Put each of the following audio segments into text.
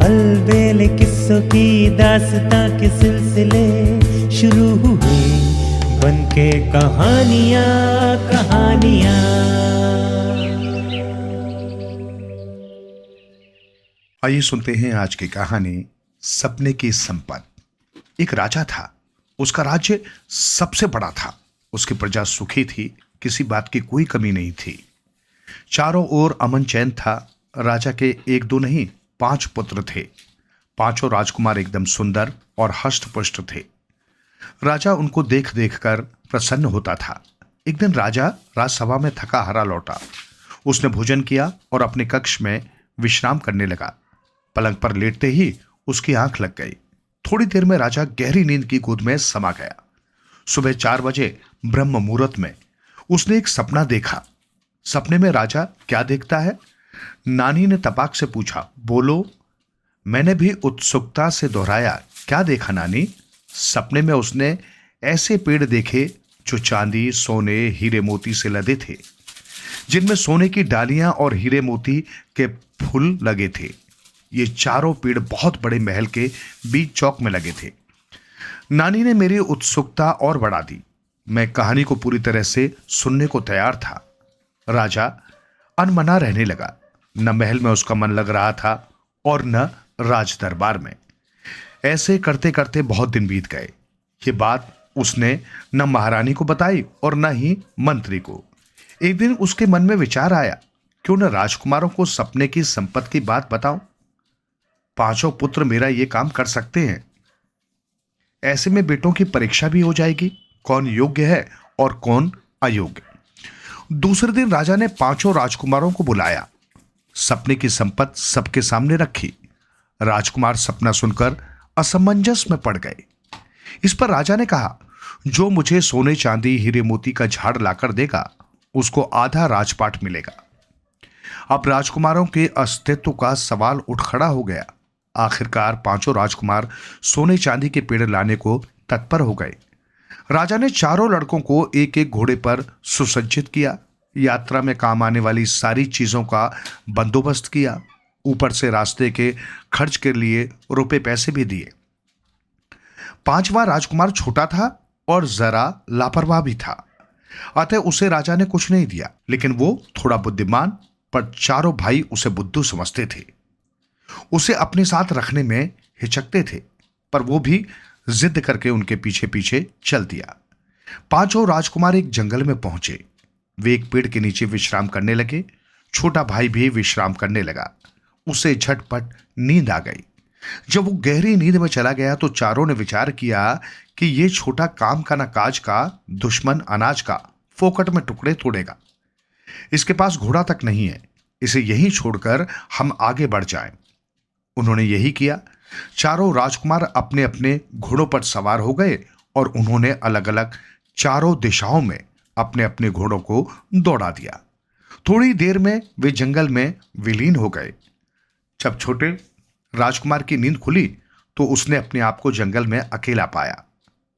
अलबेले किस्सों की दास्तां के सिलसिले शुरू हुए, बनके कहानियां कहानियां। आइए सुनते हैं आज की कहानी सपने की संपत्ति। एक राजा था, उसका राज्य सबसे बड़ा था, उसकी प्रजा सुखी थी, किसी बात की कोई कमी नहीं थी। चारों ओर अमन चैन था। राजा के एक दो नहीं 5 पुत्र थे। पांचों राजकुमार एकदम सुंदर और हष्ट-पुष्ट थे। राजा उनको देख देख कर प्रसन्न होता था। एक दिन राजा राजसभा में थका हारा लौटा। उसने भोजन किया और अपने कक्ष में विश्राम करने लगा। पलंग पर लेटते ही उसकी आंख लग गई। थोड़ी देर में राजा गहरी नींद की गोद में समा गया। सुबह 4 बजे ब्रह्म मुहूर्त में उसने एक सपना देखा। सपने में राजा क्या देखता है? नानी ने तपाक से पूछा। बोलो। मैंने भी उत्सुकता से दोहराया, क्या देखा नानी? सपने में उसने ऐसे पेड़ देखे जो चांदी, सोने, हीरे मोती से लदे थे, जिनमें सोने की डालियां और हीरे मोती के फूल लगे थे। ये चारों पेड़ बहुत बड़े महल के बीच चौक में लगे थे। नानी ने मेरी उत्सुकता और बढ़ा दी। मैं कहानी को पूरी तरह से सुनने को तैयार था। राजा अनमना रहने लगा। न महल में उसका मन लग रहा था और न राज दरबार में। ऐसे करते करते बहुत दिन बीत गए। ये बात उसने न महारानी को बताई और न ही मंत्री को। एक दिन उसके मन में विचार आया, क्यों न राजकुमारों को सपने की संपत्ति की बात बताऊं। 5 पुत्र मेरा ये काम कर सकते हैं। ऐसे में बेटों की परीक्षा भी हो जाएगी, कौन योग्य है और कौन अयोग्य। दूसरे दिन राजा ने 5 राजकुमारों को बुलाया। सपने की संपत्ति सबके सामने रखी। राजकुमार सपना सुनकर असमंजस में पड़ गए। इस पर राजा ने कहा, जो मुझे सोने, चांदी, हीरे मोती का झाड़ लाकर देगा, उसको आधा राजपाट मिलेगा। अब राजकुमारों के अस्तित्व का सवाल उठ खड़ा हो गया। आखिरकार 5 राजकुमार सोने चांदी के पेड़ लाने को तत्पर हो गए। राजा ने चारों लड़कों को एक एक घोड़े पर सुसज्जित किया। यात्रा में काम आने वाली सारी चीजों का बंदोबस्त किया। ऊपर से रास्ते के खर्च के लिए रुपए पैसे भी दिए। 5वां राजकुमार छोटा था और जरा लापरवाह भी था, अतः उसे राजा ने कुछ नहीं दिया। लेकिन वो थोड़ा बुद्धिमान, पर चारों भाई उसे बुद्धू समझते थे। उसे अपने साथ रखने में हिचकते थे, पर वो भी जिद करके उनके पीछे पीछे चल दिया। 5 राजकुमार एक जंगल में पहुंचे। वे एक पेड़ के नीचे विश्राम करने लगे। छोटा भाई भी विश्राम करने लगा। उसे झटपट नींद आ गई। जब वो गहरी नींद में चला गया तो चारों ने विचार किया कि ये छोटा काम का न काज का, दुश्मन अनाज का, फोकट में टुकड़े तोड़ेगा। इसके पास घोड़ा तक नहीं है, इसे यहीं छोड़कर हम आगे बढ़ जाएं। उन्होंने यही किया। चारों राजकुमार अपने अपने घोड़ों पर सवार हो गए और उन्होंने अलग अलग चारों दिशाओं में अपने अपने घोड़ों को दौड़ा दिया। थोड़ी देर में वे जंगल में विलीन हो गए। जब छोटे राजकुमार की नींद खुली तो उसने अपने आप को जंगल में अकेला पाया।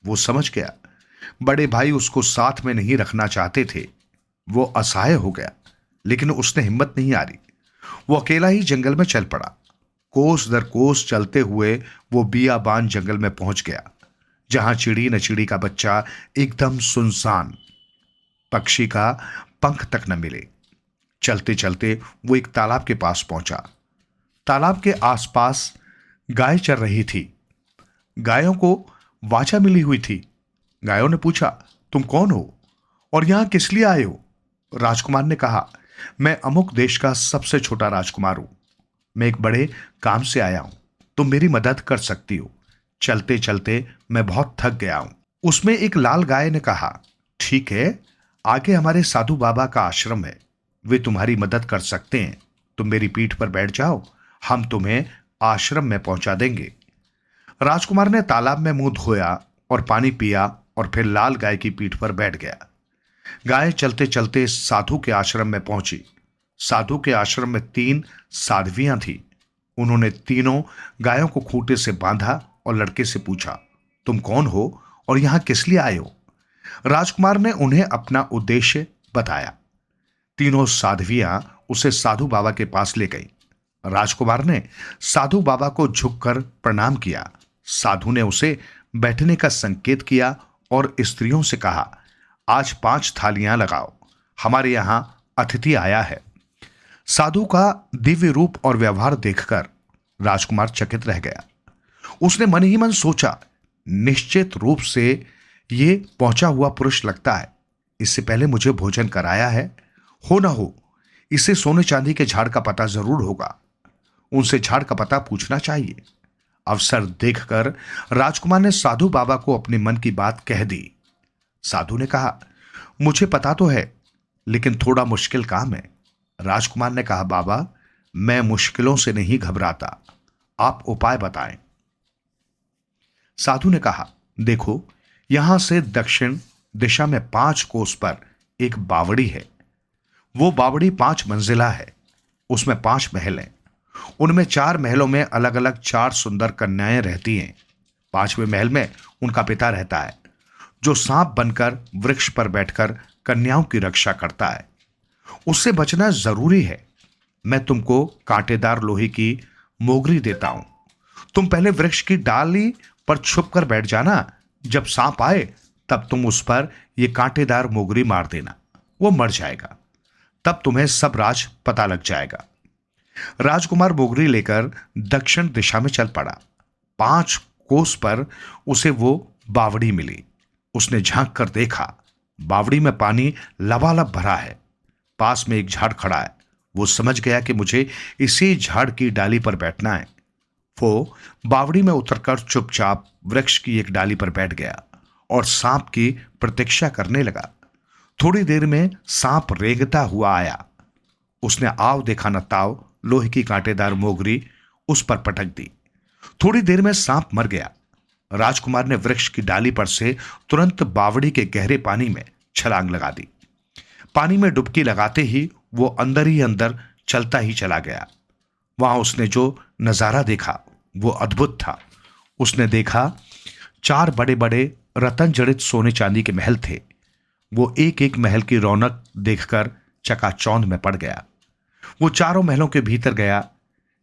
वो समझ गया बड़े भाई उसको साथ में नहीं रखना चाहते थे। वो असहाय हो गया, लेकिन उसने हिम्मत नहीं हारी। वो अकेला ही जंगल में चल पड़ा। कोस दर कोस चलते हुए वो बियाबान जंगल में पहुंच गया, जहां चिड़ी न चिड़ी का बच्चा एकदम सुनसान, पक्षी का पंख तक न मिले। चलते चलते वो एक तालाब के पास पहुंचा। तालाब के आसपास गाय चर रही थी। गायों को वाचा मिली हुई थी। गायों ने पूछा, तुम कौन हो और यहां किस लिए आए हो? राजकुमार ने कहा, मैं अमुक देश का सबसे छोटा राजकुमार हूं। मैं एक बड़े काम से आया हूं, तुम मेरी मदद कर सकती हो। चलते चलते मैं बहुत थक गया हूं। उसमें एक लाल गाय ने कहा, ठीक है, आगे हमारे साधु बाबा का आश्रम है, वे तुम्हारी मदद कर सकते हैं। तुम मेरी पीठ पर बैठ जाओ, हम तुम्हें आश्रम में पहुंचा देंगे। राजकुमार ने तालाब में मुंह धोया और पानी पिया और फिर लाल गाय की पीठ पर बैठ गया। गाय चलते चलते साधु के आश्रम में पहुंची। साधु के आश्रम में 3 साध्वियां थी। उन्होंने तीनों गायों को खूंटे से बांधा और लड़के से पूछा, तुम कौन हो और यहां किस लिए आए हो? राजकुमार ने उन्हें अपना उद्देश्य बताया। तीनों साध्वियां उसे साधु बाबा के पास ले गई। राजकुमार ने साधु बाबा को झुककर प्रणाम किया। साधु ने उसे बैठने का संकेत किया और स्त्रियों से कहा, आज 5 थालियां लगाओ, हमारे यहां अतिथि आया है। साधु का दिव्य रूप और व्यवहार देखकर राजकुमार चकित रह गया। उसने मन ही मन सोचा, निश्चित रूप से ये पहुंचा हुआ पुरुष लगता है, इससे पहले मुझे भोजन कराया है। हो ना हो इसे सोने चांदी के झाड़ का पता जरूर होगा, उनसे झाड़ का पता पूछना चाहिए। अवसर देखकर राजकुमार ने साधु बाबा को अपने मन की बात कह दी। साधु ने कहा, मुझे पता तो है, लेकिन थोड़ा मुश्किल काम है। राजकुमार ने कहा, बाबा मैं मुश्किलों से नहीं घबराता, आप उपाय बताएं। साधु ने कहा, देखो यहां से दक्षिण दिशा में 5 कोस पर एक बावड़ी है। वो बावड़ी 5 मंजिला है, उसमें 5 महल हैं। उनमें 4 महलों में अलग अलग 4 सुंदर कन्याएं रहती हैं। 5वें महल में उनका पिता रहता है, जो सांप बनकर वृक्ष पर बैठकर कन्याओं की रक्षा करता है। उससे बचना जरूरी है। मैं तुमको कांटेदार लोहे की मोगरी देता हूं। तुम पहले वृक्ष की डाली पर छुप कर बैठ जाना। जब सांप आए तब तुम उस पर यह कांटेदार मोगरी मार देना, वो मर जाएगा। तब तुम्हें सब राज पता लग जाएगा। राजकुमार मोगरी लेकर दक्षिण दिशा में चल पड़ा। 5 कोस पर उसे वो बावड़ी मिली। उसने झांक कर देखा, बावड़ी में पानी लबालब भरा है। पास में एक झाड़ खड़ा है। वो समझ गया कि मुझे इसी झाड़ की डाली पर बैठना है। वो बावड़ी में उतरकर चुपचाप वृक्ष की एक डाली पर बैठ गया और सांप की प्रतीक्षा करने लगा। थोड़ी देर में सांप रेंगता हुआ आया। उसने आव देखा न ताव लोहे की कांटेदार मोगरी उस पर पटक दी। थोड़ी देर में सांप मर गया। राजकुमार ने वृक्ष की डाली पर से तुरंत बावड़ी के गहरे पानी में छलांग लगा दी। पानी में डुबकी लगाते ही वो अंदर ही अंदर चलता ही चला गया। वहां उसने जो नजारा देखा वो अद्भुत था। उसने देखा 4 बड़े बड़े रतन जड़ित सोने चांदी के महल थे। वो एक एक महल की रौनक देखकर चकाचौंध में पड़ गया। वो चारों महलों के भीतर गया,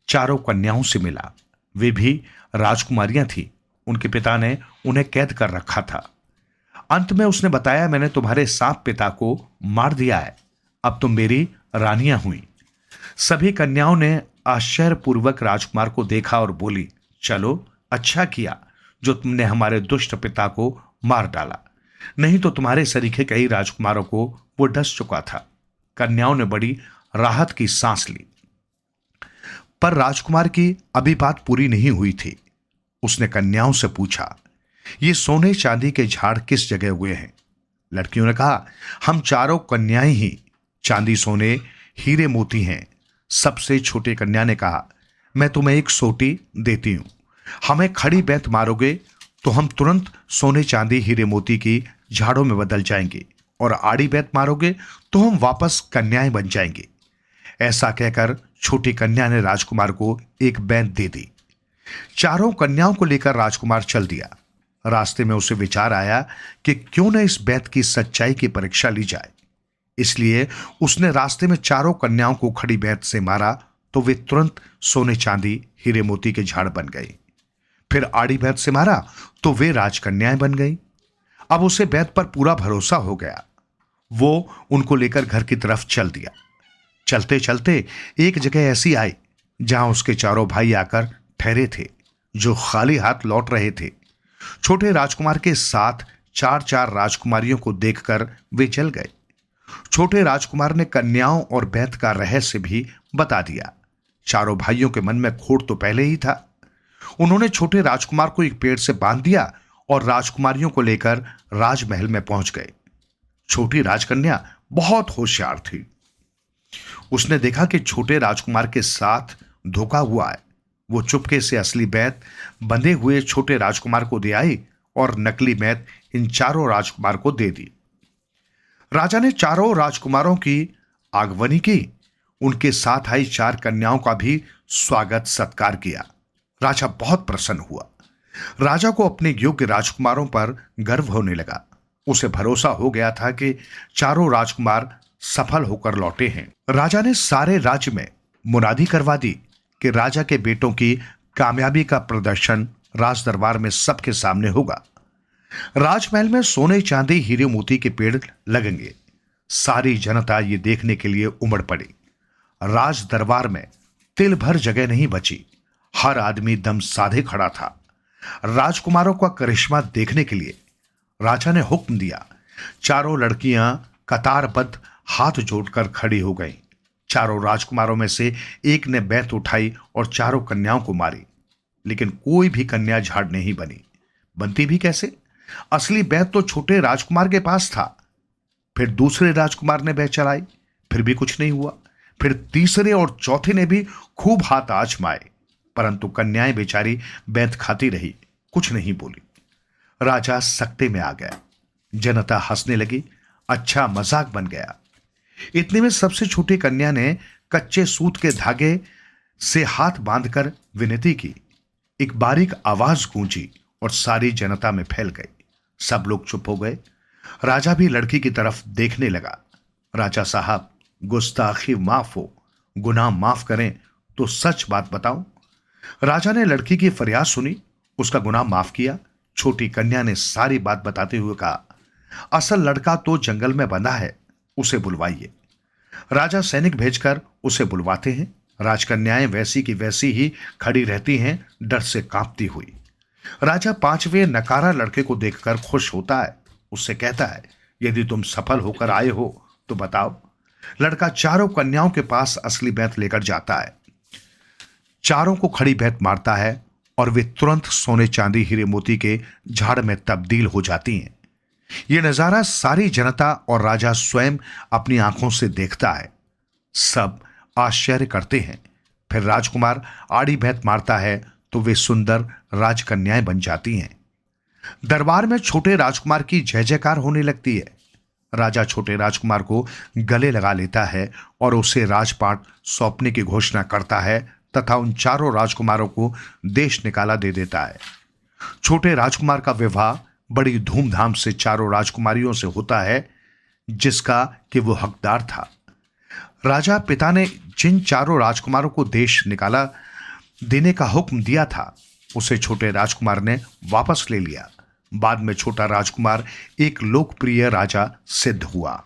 चारों कन्याओं से मिला। वे भी राजकुमारियां थीं। उनके पिता ने उन्हें कैद कर रखा था। अंत में उसने बताया, मैंने तुम्हारे सांप पिता को मार दिया है, अब तुम मेरी रानियां हुई। सभी कन्याओं ने आश्चर्यपूर्वक राजकुमार को देखा और बोली, चलो अच्छा किया जो तुमने हमारे दुष्ट पिता को मार डाला, नहीं तो तुम्हारे सरीखे कई राजकुमारों को वो डस चुका था। कन्याओं ने बड़ी राहत की सांस ली। पर राजकुमार की अभी बात पूरी नहीं हुई थी। उसने कन्याओं से पूछा, ये सोने चांदी के झाड़ किस जगह हुए हैं? लड़कियों ने कहा, हम चारों कन्याएं ही चांदी सोने हीरे मोती हैं। सबसे छोटी कन्या ने कहा, मैं तुम्हें एक सोटी देती हूं, हमें खड़ी बैंत मारोगे तो हम तुरंत सोने चांदी हीरे मोती की झाड़ों में बदल जाएंगे, और आड़ी बैंत मारोगे तो हम वापस कन्याएं बन जाएंगे। ऐसा कहकर छोटी कन्या ने राजकुमार को एक बैंत दे दी। चारों कन्याओं को लेकर राजकुमार चल दिया। रास्ते में उसे विचार आया कि क्यों न इस बैंत की सच्चाई की परीक्षा ली जाए। इसलिए उसने रास्ते में चारों कन्याओं को खड़ी बैंत से मारा तो वे तुरंत सोने चांदी हीरे मोती के झाड़ बन गए। फिर आड़ी बैंत से मारा तो वे राजकन्याएं बन गई। अब उसे बैंत पर पूरा भरोसा हो गया। वो उनको लेकर घर की तरफ चल दिया। चलते चलते एक जगह ऐसी आई जहां उसके चारों भाई आकर ठहरे थे, जो खाली हाथ लौट रहे थे। छोटे राजकुमार के साथ 4 राजकुमारियों को देखकर वे जल गए। छोटे राजकुमार ने कन्याओं और बैंत का रहस्य भी बता दिया। चारों भाइयों के मन में खोट तो पहले ही था। उन्होंने छोटे राजकुमार को एक पेड़ से बांध दिया और राजकुमारियों को लेकर राजमहल में पहुंच गए। छोटी राजकन्या बहुत होशियार थी। उसने देखा कि छोटे राजकुमार के साथ धोखा हुआ है। वो चुपके से असली बैंत बंधे हुए छोटे राजकुमार को दे आई और नकली बैंत इन चारों राजकुमार को दे दी। राजा ने चारों राजकुमारों की आगमनी की। उनके साथ आई 4 कन्याओं का भी स्वागत सत्कार किया। राजा बहुत प्रसन्न हुआ। राजा को अपने योग्य राजकुमारों पर गर्व होने लगा। उसे भरोसा हो गया था कि चारों राजकुमार सफल होकर लौटे हैं। राजा ने सारे राज्य में मुनादी करवा दी कि राजा के बेटों की कामयाबी का प्रदर्शन राज दरबार में सबके सामने होगा। राजमहल में सोने चांदी हीरे मोती के पेड़ लगेंगे। सारी जनता ये देखने के लिए उमड़ पड़ी। राज दरबार में तिल भर जगह नहीं बची। हर आदमी दम साधे खड़ा था राजकुमारों का करिश्मा देखने के लिए। राजा ने हुक्म दिया। चारों लड़कियां कतारबद्ध हाथ जोड़कर खड़ी हो गईं। चारों राजकुमारों में से एक ने बैत उठाई और चारों कन्याओं को मारी, लेकिन कोई भी कन्या झाड़ नहीं बनी। बनती भी कैसे? असली बैत तो छोटे राजकुमार के पास था। फिर दूसरे राजकुमार ने बैत चलाई, फिर भी कुछ नहीं हुआ। फिर तीसरे और चौथे ने भी खूब हाथ आजमाए, परंतु कन्याएं बेचारी बैत खाती रही, कुछ नहीं बोली। राजा सकते में आ गया। जनता हंसने लगी। अच्छा मजाक बन गया। इतने में सबसे छोटी कन्या ने कच्चे सूत के धागे से हाथ बांधकर विनती की। एक बारीक आवाज गूंजी और सारी जनता में फैल गई। सब लोग चुप हो गए। राजा भी लड़की की तरफ देखने लगा। राजा साहब, गुस्ताखी माफ हो, गुनाह माफ करें तो सच बात बताऊं। राजा ने लड़की की फरियाद सुनी, उसका गुनाह माफ किया। छोटी कन्या ने सारी बात बताते हुए कहा, असल लड़का तो जंगल में बंधा है, उसे बुलवाइए। राजा सैनिक भेजकर उसे बुलवाते हैं। राजकन्याएं वैसी की वैसी ही खड़ी रहती हैं, डर से कांपती हुई। राजा पांचवें नकारा लड़के को देखकर खुश होता है। उससे कहता है, यदि तुम सफल होकर आए हो तो बताओ। लड़का चारों कन्याओं के पास असली बैत लेकर जाता है। चारों को खड़ी बैत मारता है और वे तुरंत सोने चांदी हीरे मोती के झाड़ में तब्दील हो जाती हैं। यह नजारा सारी जनता और राजा स्वयं अपनी आंखों से देखता है। सब आश्चर्य करते हैं। फिर राजकुमार आड़ी बैत मारता है तो वे सुंदर राजकन्याएं बन जाती हैं। दरबार में छोटे राजकुमार की जय जयकार होने लगती है। राजा छोटे राजकुमार को गले लगा लेता है और उसे राजपाट सौंपने की घोषणा करता है तथा उन चारों राजकुमारों को देश निकाला दे देता है। छोटे राजकुमार का विवाह बड़ी धूमधाम से चारों राजकुमारियों से होता है, जिसका कि वो हकदार था। राजा पिता ने जिन चारों राजकुमारों को देश निकाला देने का हुक्म दिया था, उसे छोटे राजकुमार ने वापस ले लिया। बाद में छोटा राजकुमार एक लोकप्रिय राजा सिद्ध हुआ।